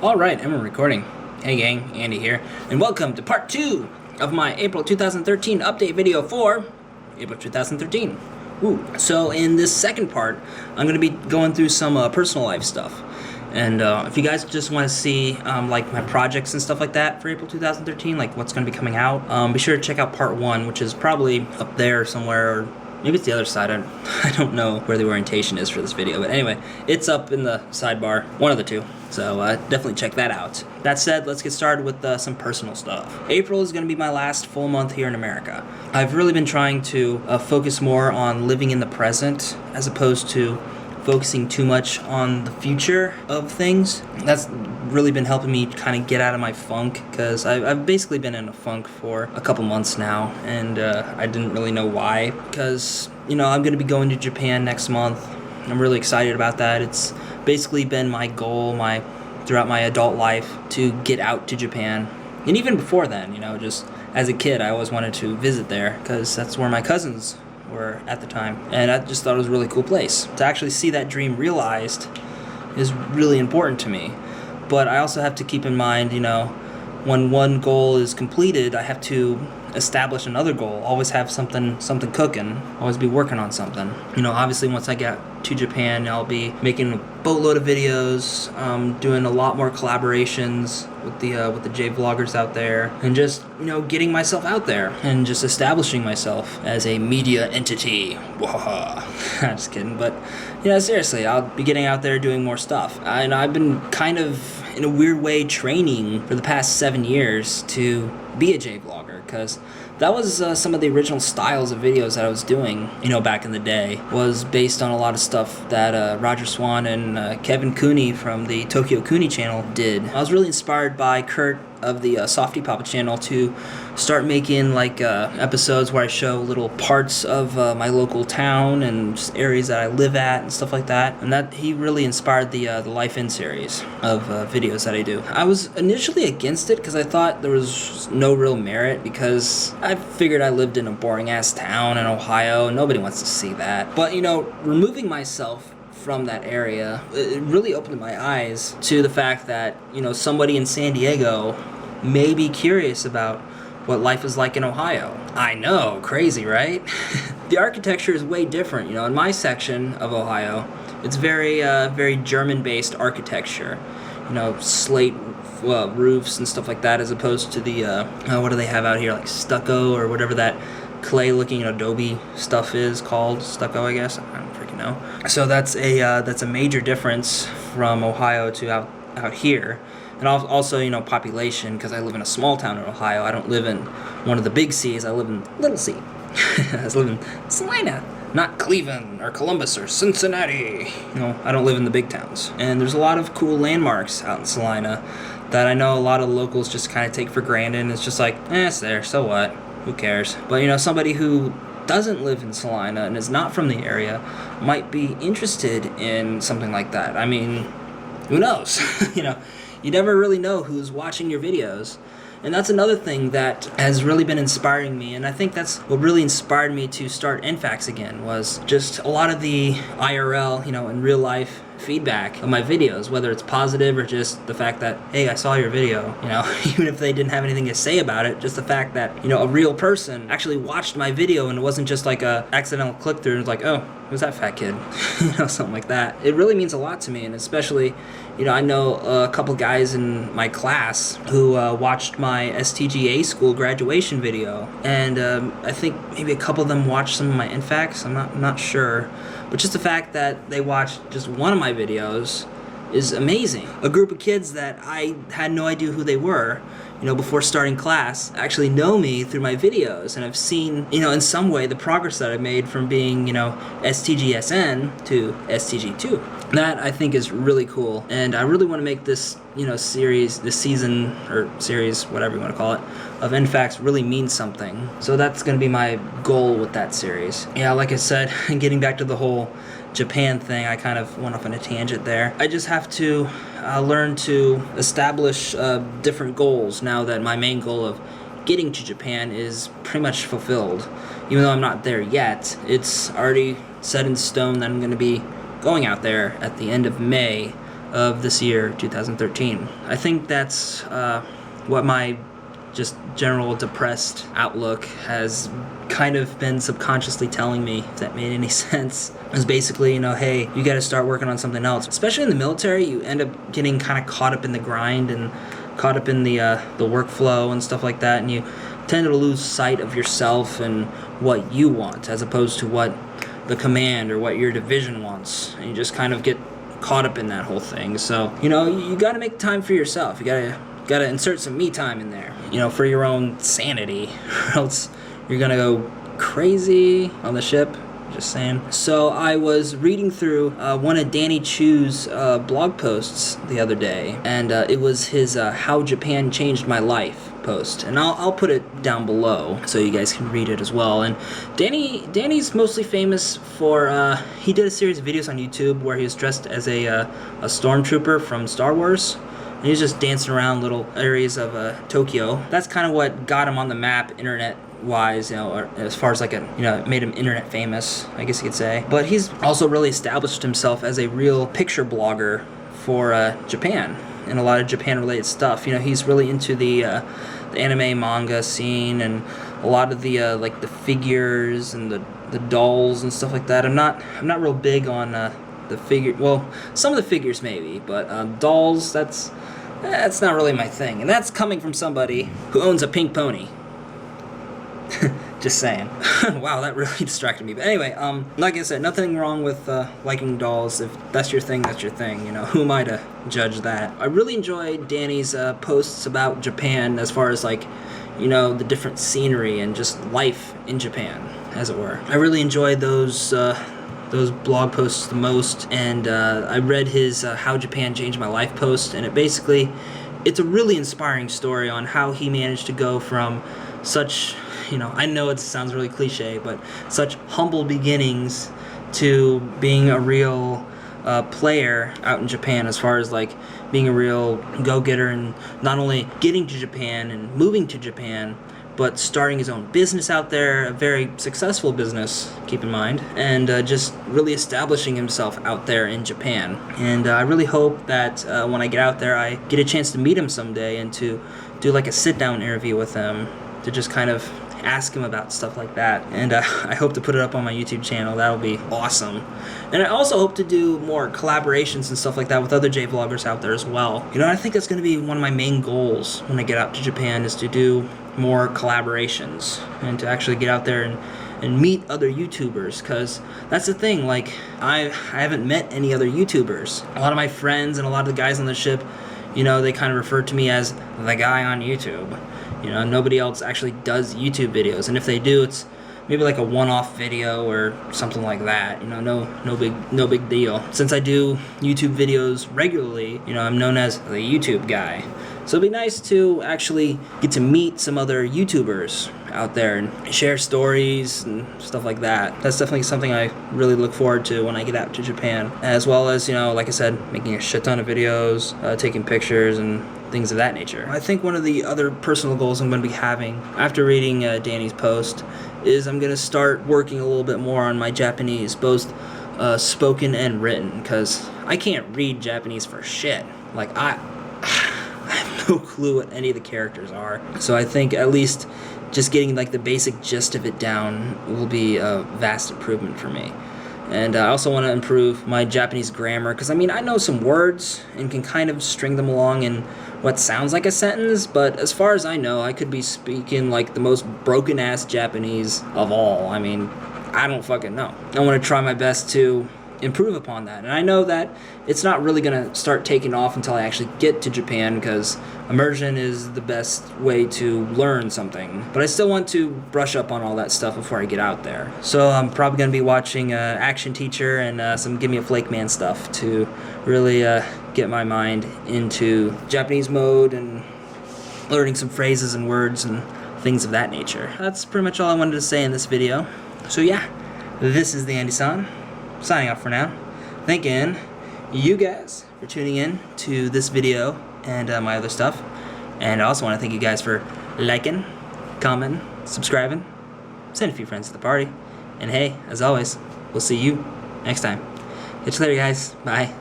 Alright, and we're recording. Hey gang, Andy here, and welcome to part 2 of my April 2013 update video for April 2013. So in this second part, I'm going to be going through some personal life stuff. And if you guys just want to see like my projects and stuff like that for April 2013, like what's going to be coming out, be sure to check out part 1, which is probably up there somewhere, or maybe it's the other side. I don't know where the orientation is for this video, but anyway, it's up in the sidebar, one of the two. So definitely check that out. That said, let's get started with some personal stuff. April is going to be my last full month here in America. I've really been trying to focus more on living in the present as opposed to focusing too much on the future of things. That's really been helping me kind of get out of my funk, because I've basically been in a funk for a couple months now, and I didn't really know why, because, you know, I'm going to be going to Japan next month. I'm really excited about that. It's basically been my goal throughout my adult life to get out to Japan. And even before then, you know, just as a kid, I always wanted to visit there because that's where my cousins were at the time. And I just thought it was a really cool place. To actually see that dream realized is really important to me. But I also have to keep in mind, you know, when one goal is completed, I have to establish another goal. Always have something cooking. Always be working on something. You know, obviously once I get to Japan, I'll be making a boatload of videos, doing a lot more collaborations with the J vloggers out there, and just, you know, getting myself out there and just establishing myself as a media entity. I'm just kidding, but yeah, seriously, I'll be getting out there doing more stuff. And I've been kind of, in a weird way, training for the past 7 years to be a J vlogger, because that was some of the original styles of videos that I was doing, you know, back in the day. Was based on a lot of stuff that Roger Swan and Kevin Cooney from the Tokyo Cooney channel did. I was really inspired by Kurt of the Softy Papa channel to start making like episodes where I show little parts of my local town and just areas that I live at and stuff like that. And that he really inspired the Life In series of videos that I do. I was initially against it because I thought there was no real merit, because I figured I lived in a boring ass town in Ohio and nobody wants to see that. But, you know, removing myself from that area, it really opened my eyes to the fact that, you know, somebody in San Diego may be curious about what life is like in Ohio. I know, crazy, right? The architecture is way different. You know, in my section of Ohio, it's very German-based architecture. You know, slate roofs and stuff like that, as opposed to the what do they have out here, like stucco or whatever that clay-looking Adobe stuff is called. Stucco, I guess. I don't freaking know. So that's a major difference from Ohio to out here. And also, you know, population, because I live in a small town in Ohio. I don't live in one of the big C's. I live in Little C. I live in Salina, not Cleveland or Columbus or Cincinnati. You know, I don't live in the big towns. And there's a lot of cool landmarks out in Salina that I know a lot of locals just kind of take for granted. And it's just like, it's there, so what? Who cares? But, you know, somebody who doesn't live in Salina and is not from the area might be interested in something like that. I mean, who knows? You know, you never really know who's watching your videos. And that's another thing that has really been inspiring me, and I think that's what really inspired me to start N-FAQs again, was just a lot of the IRL, you know, in real life feedback of my videos, whether it's positive or just the fact that, hey, I saw your video, you know, even if they didn't have anything to say about it, just the fact that, you know, a real person actually watched my video and it wasn't just like a accidental click through and it's like, oh, who's that fat kid? You know, something like that. It really means a lot to me, and especially, you know, I know a couple guys in my class who watched my STGA school graduation video, and I think maybe a couple of them watched some of my N-FAQs. I'm not sure, but just the fact that they watched just one of my videos is amazing. A group of kids that I had no idea who they were, you know, before starting class, actually know me through my videos, and I've seen, you know, in some way the progress that I made from being, you know, STGSN to STG2. That, I think, is really cool, and I really want to make this, you know, series, this season, or series, whatever you want to call it, of N-FAQs really mean something. So that's going to be my goal with that series. Yeah, like I said, getting back to the whole Japan thing, I kind of went off on a tangent there. I just have to learn to establish different goals now that my main goal of getting to Japan is pretty much fulfilled. Even though I'm not there yet, it's already set in stone that I'm going to be going out there at the end of May of this year, 2013. I think that's what my just general depressed outlook has kind of been subconsciously telling me, if that made any sense. Is basically, you know, hey, you gotta start working on something else. Especially in the military, you end up getting kind of caught up in the grind and caught up in the workflow and stuff like that, and you tend to lose sight of yourself and what you want, as opposed to what the command or what your division wants, and you just kind of get caught up in that whole thing. So, you know, you gotta make time for yourself. You gotta insert some me time in there, you know, for your own sanity, or else you're gonna go crazy on the ship. Just saying. So I was reading through one of Danny Choo's blog posts the other day, and it was his How Japan Changed My Life post, and I'll put it down below so you guys can read it as well. And Danny's mostly famous for he did a series of videos on YouTube where he was dressed as a stormtrooper from Star Wars. And he was just dancing around little areas of Tokyo. That's kind of what got him on the map, internet-wise, you know, or as far as like made him internet famous, I guess you could say. But he's also really established himself as a real picture blogger for Japan and a lot of Japan-related stuff. You know, he's really into the anime manga scene and a lot of the like the figures and the dolls and stuff like that. I'm not real big on the figure. Well, some of the figures maybe, but dolls, that's not really my thing. And that's coming from somebody who owns a pink pony. Just saying. Wow, that really distracted me. But anyway, like I said, nothing wrong with liking dolls. If that's your thing, that's your thing. You know, who am I to judge that? I really enjoyed Danny's posts about Japan, as far as like, you know, the different scenery and just life in Japan, as it were. I really enjoyed those blog posts the most, and I read his How Japan Changed My Life post, and it's a really inspiring story on how he managed to go from such, you know, I know it sounds really cliche, but such humble beginnings to being a real player out in Japan, as far as like being a real go-getter and not only getting to Japan and moving to Japan, but starting his own business out there, a very successful business, keep in mind, and just really establishing himself out there in Japan. And I really hope that when I get out there, I get a chance to meet him someday and to do like a sit-down interview with him, to just kind of ask him about stuff like that. And I hope to put it up on my YouTube channel. That'll be awesome. And I also hope to do more collaborations and stuff like that with other J-vloggers out there as well. You know, I think that's going to be one of my main goals when I get out to Japan, is to do more collaborations and to actually get out there and meet other YouTubers, because that's the thing, like I haven't met any other YouTubers. A lot of my friends and a lot of the guys on the ship, you know, they kind of refer to me as the guy on YouTube. You know, nobody else actually does YouTube videos, and if they do, it's maybe like a one-off video or something like that. You know, no big deal. Since I do YouTube videos regularly, you know, I'm known as the YouTube guy. So it'd be nice to actually get to meet some other YouTubers out there and share stories and stuff like that. That's definitely something I really look forward to when I get out to Japan. As well as, you know, like I said, making a shit ton of videos, taking pictures and things of that nature. I think one of the other personal goals I'm going to be having after reading Danny's post is I'm going to start working a little bit more on my Japanese, both spoken and written, because I can't read Japanese for shit. Like, I have no clue what any of the characters are. So I think at least just getting like the basic gist of it down will be a vast improvement for me. And I also want to improve my Japanese grammar, because I mean, I know some words and can kind of string them along in what sounds like a sentence, but as far as I know, I could be speaking like the most broken-ass Japanese of all. I mean, I don't fucking know. I want to try my best to improve upon that. And I know that it's not really going to start taking off until I actually get to Japan, because immersion is the best way to learn something. But I still want to brush up on all that stuff before I get out there. So I'm probably going to be watching Action Teacher and some Give Me a Flake Man stuff to really get my mind into Japanese mode and learning some phrases and words and things of that nature. That's pretty much all I wanted to say in this video. So yeah, this is TheAndySan, signing off for now. Thanking you guys for tuning in to this video and my other stuff. And I also want to thank you guys for liking, commenting, subscribing, send a few friends to the party. And hey, as always, we'll see you next time. Catch you later, guys. Bye.